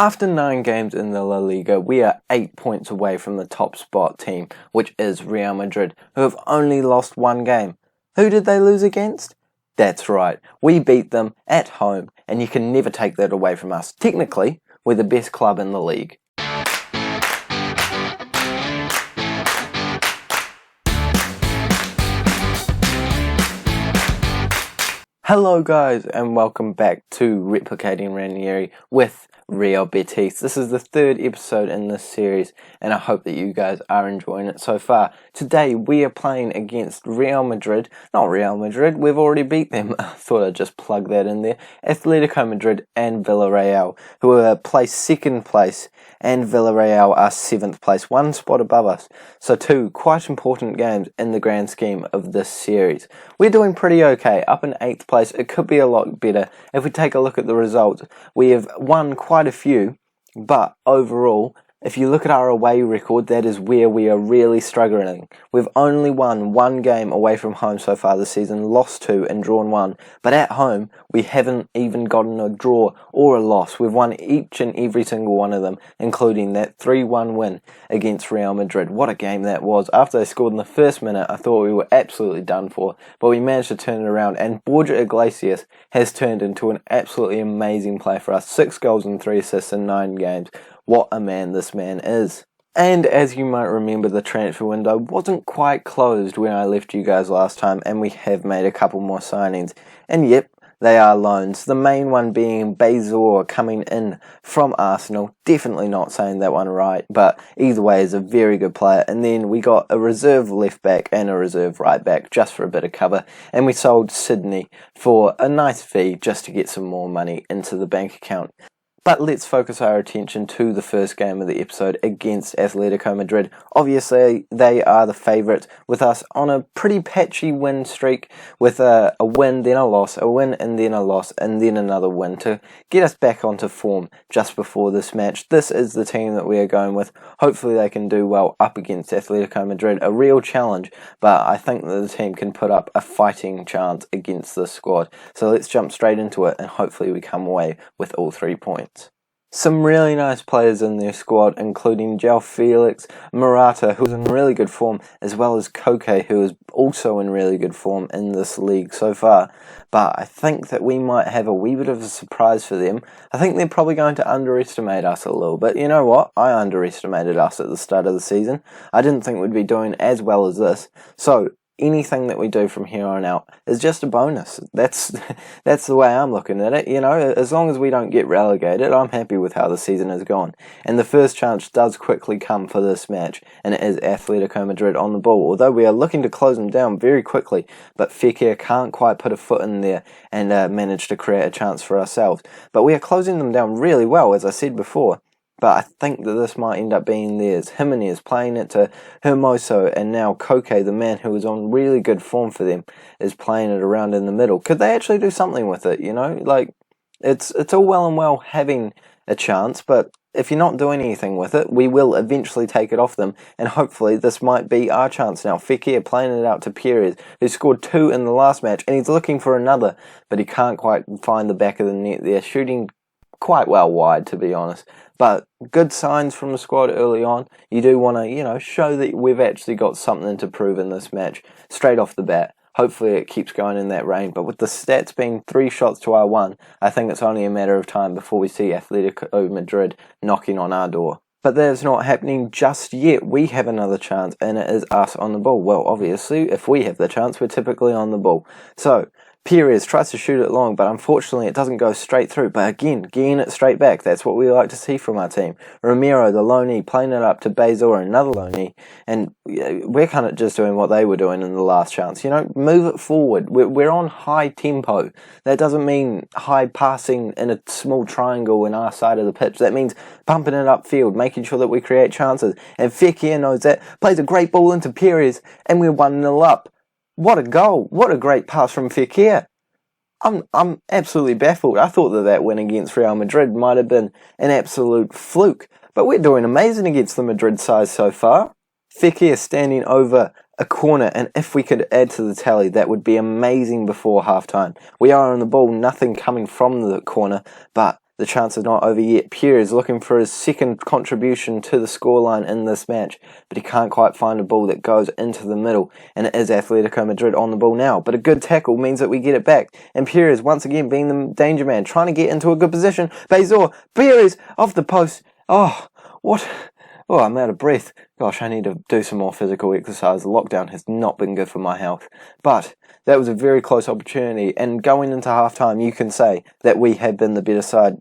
After 9 games in the La Liga, we are 8 points away from the top spot team, which is Real Madrid, who have only lost 1 game. Who did they lose against? That's right, we beat them at home, and you can never take that away from us. Technically, we're the best club in the league. Hello guys, and welcome back to Replicating Ranieri with Real Betis. This is the 3rd episode in this series, and I hope that you guys are enjoying it so far. Today we are playing against Real Madrid. Not Real Madrid, we've already beat them. I thought I'd just plug that in there. Atlético Madrid and Villareal, who are placed 2nd place, and Villareal are 7th place, 1 spot above us. So 2 quite important games in the grand scheme of this series. We're doing pretty okay, up in 8th place. It could be a lot better. If we take a look at the results, we have won quite a few, but overall, if you look at our away record, that is where we are really struggling. We've only won 1 game away from home so far this season, lost 2 and drawn 1. But at home, we haven't even gotten a draw or a loss. We've won each and every single one of them, including that 3-1 win against Real Madrid. What a game that was. After they scored in the first minute, I thought we were absolutely done for. But we managed to turn it around, and Borja Iglesias has turned into an absolutely amazing player for us. 6 goals and 3 assists in 9 games. What a man this man is. And as you might remember, the transfer window wasn't quite closed when I left you guys last time, and we have made a couple more signings. And yep, they are loans. The main one being Bazor coming in from Arsenal. Definitely not saying that one right, but either way is a very good player. And then we got a reserve left back and a reserve right back just for a bit of cover. And we sold Sydney for a nice fee just to get some more money into the bank account. But let's focus our attention to the first game of the episode against Atlético Madrid. Obviously, they are the favourites, with us on a pretty patchy win streak, with a win, then a loss, a win and then a loss, and then another win to get us back onto form just before this match. This is the team that we are going with. Hopefully they can do well up against Atlético Madrid. A real challenge, but I think that the team can put up a fighting chance against this squad. So let's jump straight into it, and hopefully we come away with all 3 points. Some really nice players in their squad, including João Felix, Morata, who's in really good form, as well as Koke, who is also in really good form in this league so far. But I think that we might have a wee bit of a surprise for them. I think they're probably going to underestimate us a little bit. You know what? I underestimated us at the start of the season. I didn't think we'd be doing as well as this. So anything that we do from here on out is just a bonus. That's the way I'm looking at it. You know, as long as we don't get relegated, I'm happy with how the season has gone. And the first chance does quickly come for this match, and it is Atlético Madrid on the ball. Although we are looking to close them down very quickly, but Fekir can't quite put a foot in there and manage to create a chance for ourselves. But we are closing them down really well, as I said before. But I think that this might end up being theirs. Jimenez playing it to Hermoso, and now Koke, the man who is on really good form for them, is playing it around in the middle. Could they actually do something with it, you know? Like, it's all well and well having a chance, but if you're not doing anything with it, we will eventually take it off them, and hopefully this might be our chance now. Fekir playing it out to Perez, who scored 2 in the last match, and he's looking for another, but he can't quite find the back of the net there, shooting quite well wide, to be honest. But good signs from the squad early on. You do want to, you know, show that we've actually got something to prove in this match straight off the bat. Hopefully it keeps going in that range. But with the stats being 3 shots to our 1, I think it's only a matter of time before we see Atlético Madrid knocking on our door. But that is not happening just yet. We have another chance, and it is us on the ball. Well, obviously, if we have the chance, we're typically on the ball. So Perez tries to shoot it long, but unfortunately it doesn't go straight through. But again, getting it straight back, that's what we like to see from our team. Ramiro, the loanee, playing it up to Bazor, another loanee, and we're kind of just doing what they were doing in the last chance. You know, move it forward. We're on high tempo. That doesn't mean high passing in a small triangle in our side of the pitch. That means pumping it upfield, making sure that we create chances. And Fekir knows that, plays a great ball into Perez, and we're 1-0 up. What a goal. What a great pass from Fekir. I'm absolutely baffled. I thought that win against Real Madrid might have been an absolute fluke. But we're doing amazing against the Madrid side so far. Fekir standing over a corner, and if we could add to the tally, that would be amazing before halftime. We are on the ball, nothing coming from the corner, but the chance is not over yet. Pierre is looking for his second contribution to the scoreline in this match, but he can't quite find a ball that goes into the middle, and it is Atletico Madrid on the ball now. But a good tackle means that we get it back, and Pierre is once again being the danger man, trying to get into a good position. Bezor, Pierre is off the post. Oh, what? Oh, I'm out of breath. Gosh, I need to do some more physical exercise. The lockdown has not been good for my health. But that was a very close opportunity. And going into halftime, you can say that we had been the better side.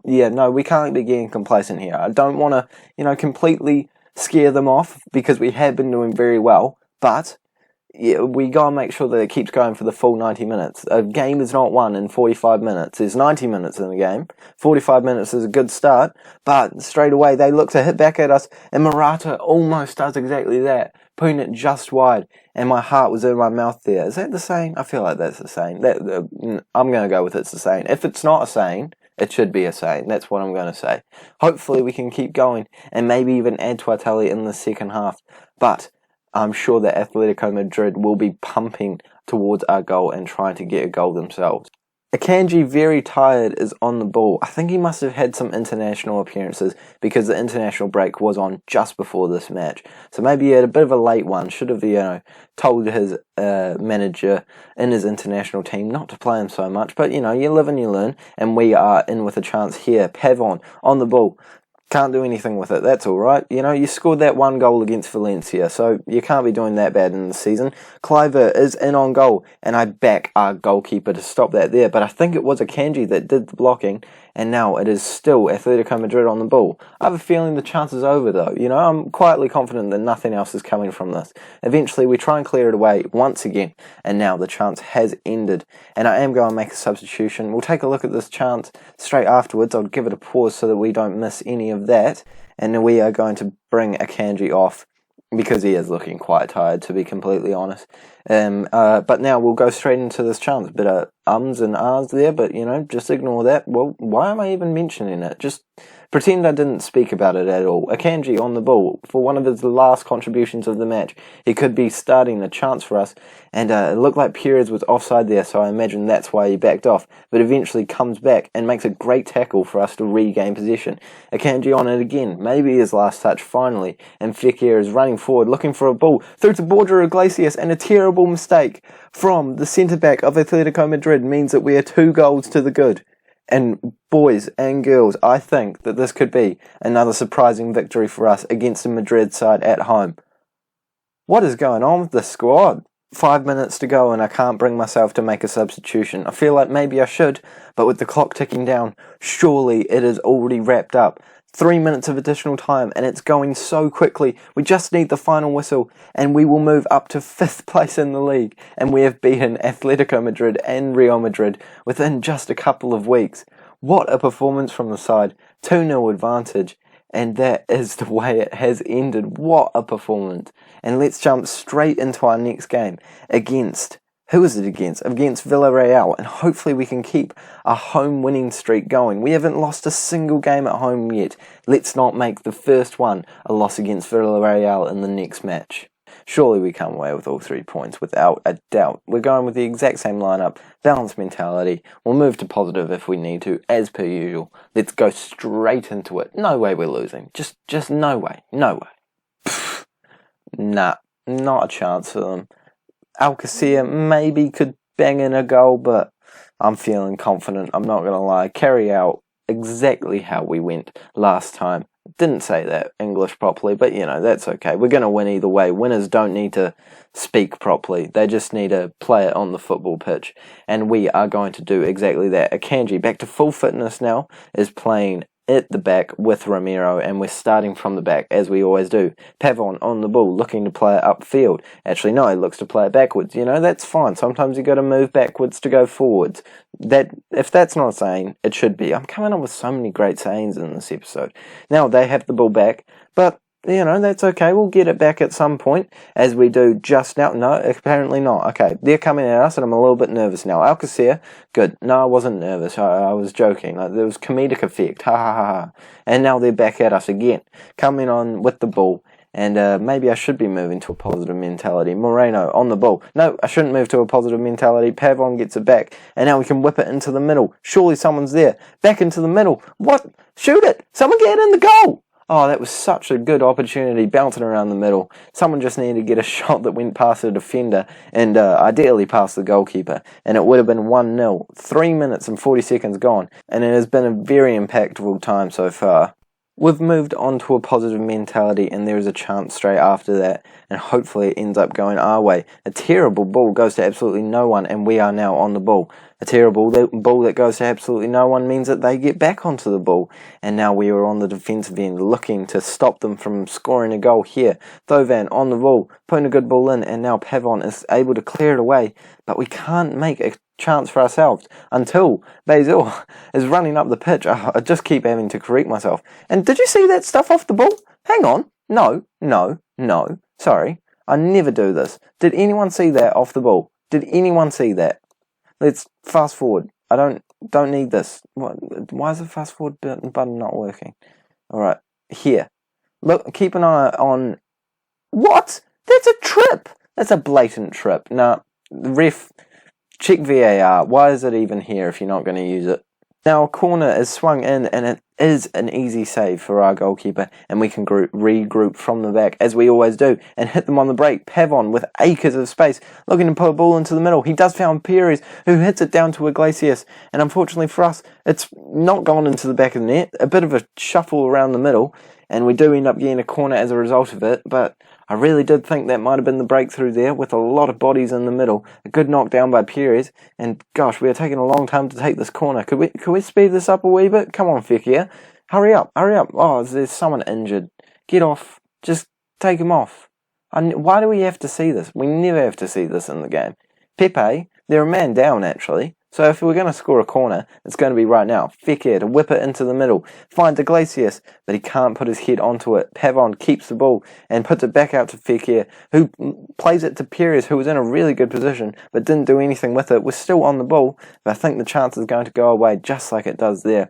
We can't be getting complacent here. I don't want to, completely scare them off because we have been doing very well. But yeah, we got to make sure that it keeps going for the full 90 minutes. A game is not won in 45 minutes. There's 90 minutes in the game. 45 minutes is a good start, but straight away they look to hit back at us, and Morata almost does exactly that, putting it just wide, and my heart was in my mouth there. Is that the saying? I feel like that's the saying. I'm going to go with it's the saying. If it's not a saying, it should be a saying. That's what I'm going to say. Hopefully we can keep going, and maybe even add to our tally in the second half, but I'm sure that Atletico Madrid will be pumping towards our goal and trying to get a goal themselves. Akanji, very tired, is on the ball. I think he must have had some international appearances because the international break was on just before this match. So maybe he had a bit of a late one. Should have, told his manager in his international team not to play him so much. But, you live and you learn, and we are in with a chance here. Pavon on the ball. Can't do anything with it, that's alright. You scored that one goal against Valencia, so you can't be doing that bad in the season. Kluivert is in on goal, and I back our goalkeeper to stop that there, but I think it was Akanji that did the blocking, and now it is still Atletico Madrid on the ball. I have a feeling the chance is over though, I'm quietly confident that nothing else is coming from this. Eventually we try and clear it away once again, and now the chance has ended, and I am going to make a substitution. We'll take a look at this chance straight afterwards. I'll give it a pause so that we don't miss any of that, and we are going to bring Akanji off because he is looking quite tired, to be completely honest. But now we'll go straight into this chance. Bit of ums and ahs there, but just ignore that. Well, why am I even mentioning it? Just pretend I didn't speak about it at all. Akanji on the ball for one of his last contributions of the match. He could be starting a chance for us, and it looked like Perez was offside there, so I imagine that's why he backed off, but eventually comes back and makes a great tackle for us to regain possession. Akanji on it again, maybe his last touch finally, and Fekir is running forward looking for a ball through to Borja Iglesias, and a terrible mistake from the centre-back of Atletico Madrid means that we are 2 goals to the good. And boys and girls, I think that this could be another surprising victory for us against the Madrid side at home. What is going on with the squad? 5 minutes to go and I can't bring myself to make a substitution. I feel like maybe I should, but with the clock ticking down, surely it is already wrapped up. 3 minutes of additional time and it's going so quickly. We just need the final whistle and we will move up to 5th place in the league, and we have beaten Atletico Madrid and Real Madrid within just a couple of weeks. What a performance from the side. 2-0 advantage, and that is the way it has ended. What a performance. And let's jump straight into our next game against... Who is it against? Against Villareal, and hopefully we can keep a home winning streak going. We haven't lost a single game at home yet. Let's not make the first one a loss against Villareal in the next match. Surely we come away with all 3 points without a doubt. We're going with the exact same lineup, balanced mentality. We'll move to positive if we need to, as per usual. Let's go straight into it. No way we're losing. Just no way. No way. Pfft. Nah, not a chance for them. Alcacer maybe could bang in a goal, but I'm feeling confident, I'm not going to lie. Carry out exactly how we went last time. Didn't say that English properly, but that's okay. We're going to win either way. Winners don't need to speak properly. They just need to play it on the football pitch. And we are going to do exactly that. Akanji, back to full fitness now, is playing at the back with Ramiro, and we're starting from the back as we always do. Pavon on the ball, looking to play it upfield. Actually, no, he looks to play it backwards. That's fine. Sometimes you got to move backwards to go forwards. If that's not a saying, it should be. I'm coming up with so many great sayings in this episode. Now they have the ball back, but that's okay. We'll get it back at some point, as we do just now. No, apparently not. Okay, they're coming at us, and I'm a little bit nervous now. Alcacer, good. No, I wasn't nervous. I was joking. There was comedic effect. Ha ha ha ha. And now they're back at us again, coming on with the ball. and maybe I should be moving to a positive mentality. Moreno on the ball. No, I shouldn't move to a positive mentality. Pavon gets it back, and now we can whip it into the middle. Surely someone's there. Back into the middle. What? Shoot it! Someone get in the goal! Oh, that was such a good opportunity, bouncing around the middle. Someone just needed to get a shot that went past the defender and ideally past the goalkeeper, and it would have been 1-0. 3 minutes and 40 seconds gone, and it has been a very impactful time so far. We've moved on to a positive mentality, and there is a chance straight after that, and hopefully it ends up going our way. A terrible ball goes to absolutely no one, and we are now on the ball. A terrible ball that goes to absolutely no one means that they get back onto the ball, and now we are on the defensive end looking to stop them from scoring a goal here. Thovan on the ball, putting a good ball in, and now Pavon is able to clear it away, but we can't make a chance for ourselves until Basil is running up the pitch. I just keep having to correct myself. And did you see that stuff off the ball? Hang on. No. Sorry. I never do this. Did anyone see that off the ball? Did anyone see that? Let's fast forward. I don't need this. Why is the fast forward button not working? Alright. Here. Look, keep an eye on... What? That's a trip! That's a blatant trip. Nah, ref... Check VAR. Why is it even here if you're not going to use it? Now a corner is swung in, and it is an easy save for our goalkeeper, and we can regroup from the back as we always do and hit them on the break. Pavon with acres of space looking to put a ball into the middle. He does found Perez, who hits it down to Iglesias, and unfortunately for us it's not gone into the back of the net. A bit of a shuffle around the middle, and we do end up getting a corner as a result of it, but I really did think that might have been the breakthrough there, with a lot of bodies in the middle. A good knockdown by Perez, and gosh, we are taking a long time to take this corner. Could we speed this up a wee bit? Come on, Fekir. Hurry up. Oh, there's someone injured. Get off. Just take him off. Why do we have to see this? We never have to see this in the game. Pepe, they're a man down actually. So if we're going to score a corner, it's going to be right now. Fekir to whip it into the middle. Finds Iglesias, but he can't put his head onto it. Pavon keeps the ball and puts it back out to Fekir, who plays it to Perez, who was in a really good position, but didn't do anything with it. We're still on the ball, but I think the chance is going to go away just like it does there.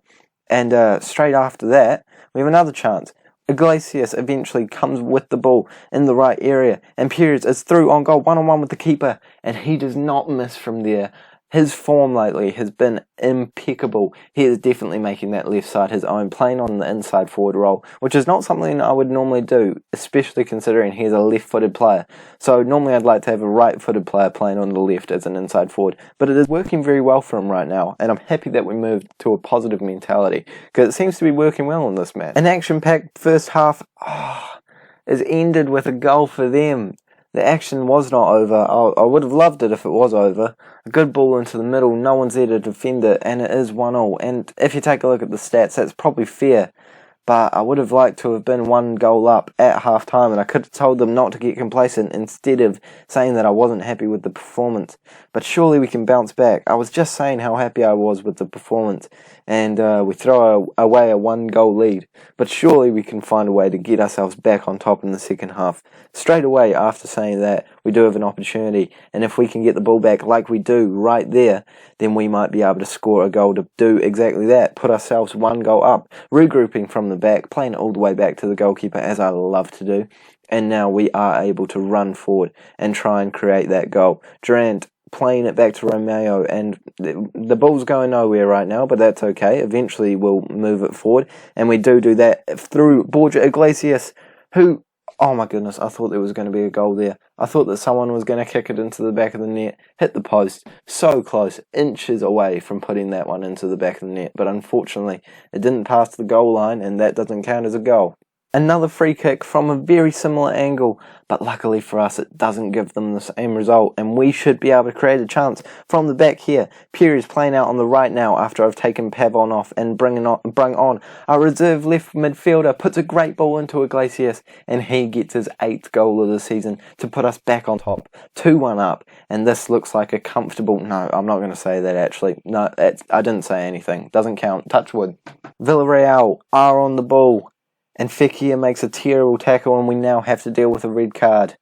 And straight after that, we have another chance. Iglesias eventually comes with the ball in the right area, and Perez is through on goal, one-on-one with the keeper, and he does not miss from there. His form lately has been impeccable. He is definitely making that left side his own, playing on the inside forward role, which is not something I would normally do, especially considering he's a left-footed player. So normally I'd like to have a right-footed player playing on the left as an inside forward, but it is working very well for him right now, and I'm happy that we moved to a positive mentality, because it seems to be working well in this match. An action-packed first half is ended with a goal for them. The action was not over. I would have loved it if it was over. A good ball into the middle, no one's there to defend it, and it is 1-1. And if you take a look at the stats, that's probably fair. But I would have liked to have been 1 goal up at half time, and I could have told them not to get complacent instead of saying that I wasn't happy with the performance. But surely we can bounce back. I was just saying how happy I was with the performance, and we throw away a 1 goal lead. But surely we can find a way to get ourselves back on top in the second half. Straight away after saying that, we do have an opportunity, and if we can get the ball back like we do right there, then we might be able to score a goal to do exactly that, put ourselves 1 goal up, regrouping from the back, playing it all the way back to the goalkeeper as I love to do, and now we are able to run forward and try and create that goal. Durant playing it back to Romeo, and the ball's going nowhere right now, but that's okay. Eventually we'll move it forward, and we do that through Borja Iglesias, who... Oh my goodness, I thought there was going to be a goal there. I thought that someone was going to kick it into the back of the net, hit the post, so close, inches away from putting that one into the back of the net. But unfortunately, it didn't pass the goal line, and that doesn't count as a goal. Another free kick from a very similar angle, but luckily for us it doesn't give them the same result, and we should be able to create a chance from the back here. Perez playing out on the right now after I've taken Pavon off and bring on our reserve left midfielder, puts a great ball into Iglesias, and he gets his 8th goal of the season to put us back on top, 2-1 up, and this looks like a comfortable... No, I'm not going to say that actually. No, I didn't say anything. Doesn't count. Touch wood. Villarreal are on the ball. And Fekir makes a terrible tackle, and we now have to deal with a red card.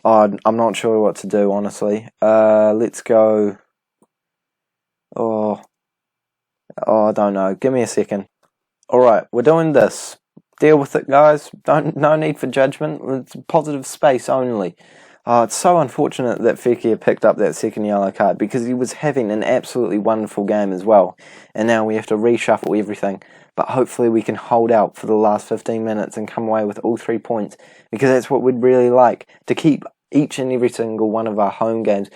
Oh, I'm not sure what to do, honestly. Let's go... I don't know. Give me a second. Alright, we're doing this. deal with it, guys. No need for judgment. It's positive space only. It's so unfortunate that Fekir picked up that second yellow card because he was having an absolutely wonderful game as well. And now we have to reshuffle everything. But hopefully we can hold out for the last 15 minutes and come away with all 3 points, because that's what we'd really like, to keep each and every single one of our home games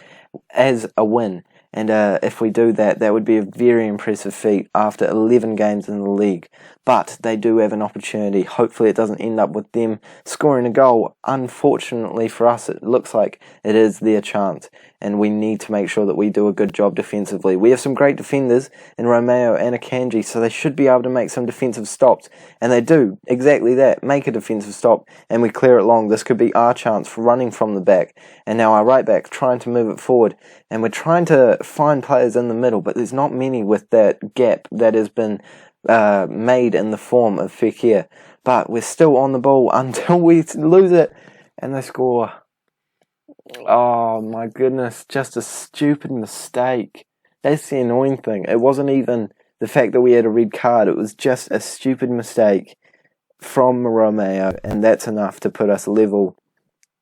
as a win. And if we do that, that would be a very impressive feat after 11 games in the league. But they do have an opportunity. Hopefully it doesn't end up with them scoring a goal. Unfortunately for us, it looks like it is their chance. And we need to make sure that we do a good job defensively. We have some great defenders in Romeo and Akanji, so they should be able to make some defensive stops. And they do exactly that, make a defensive stop, and we clear it long. This could be our chance for running from the back. And now our right back trying to move it forward. And we're trying to find players in the middle, but there's not many with that gap that has been made in the form of Fekir. But we're still on the ball until we lose it, and they score. Oh my goodness, just a stupid mistake. That's the annoying thing. It wasn't even the fact that we had a red card, it was just a stupid mistake from Romeo, and that's enough to put us level.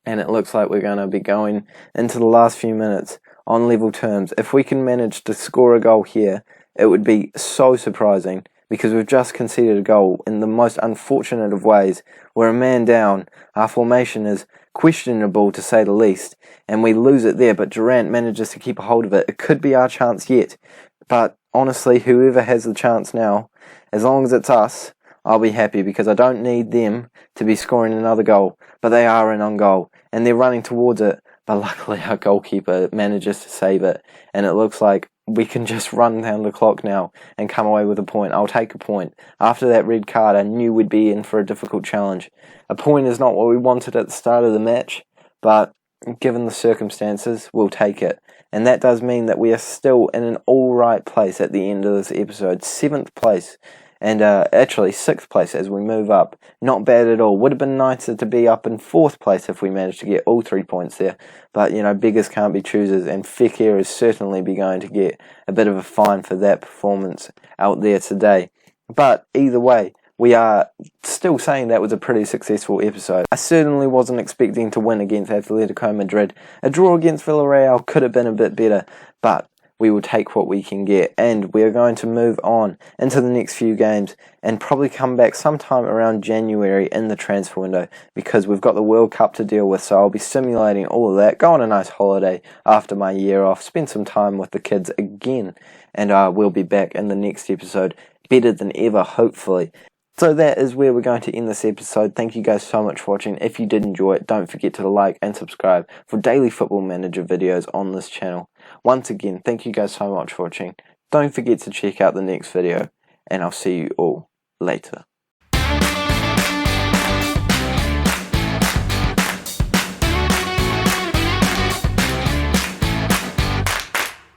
And it looks like we're going to be going into the last few minutes on level terms. If we can manage to score a goal here, it would be so surprising, because we've just conceded a goal in the most unfortunate of ways. We're a man down, our formation is questionable to say the least, and we lose it there, but Durant manages to keep a hold of it. It could be our chance yet, but honestly, whoever has the chance now, as long as it's us, I'll be happy, because I don't need them to be scoring another goal, but they are in on goal, and they're running towards it, but luckily our goalkeeper manages to save it, and it looks like we can just run down the clock now and come away with a point. I'll take a point. After that red card, I knew we'd be in for a difficult challenge. A point is not what we wanted at the start of the match, but given the circumstances, we'll take it. And that does mean that we are still in an alright place at the end of this episode. 7th place. And actually 6th place as we move up. Not bad at all. Would have been nicer to be up in 4th place if we managed to get all 3 points there. But, you know, beggars can't be choosers, and Fekir is certainly be going to get a bit of a fine for that performance out there today. But either way, we are still saying that was a pretty successful episode. I certainly wasn't expecting to win against Atlético Madrid. A draw against Villareal could have been a bit better, but we will take what we can get, and we are going to move on into the next few games and probably come back sometime around January in the transfer window, because we've got the World Cup to deal with, so I'll be simulating all of that, go on a nice holiday after my year off, spend some time with the kids again, and we'll be back in the next episode better than ever, hopefully. So that is where we're going to end this episode. Thank you guys so much for watching. If you did enjoy it, don't forget to like and subscribe for daily Football Manager videos on this channel. Once again, thank you guys so much for watching. Don't forget to check out the next video, and I'll see you all later.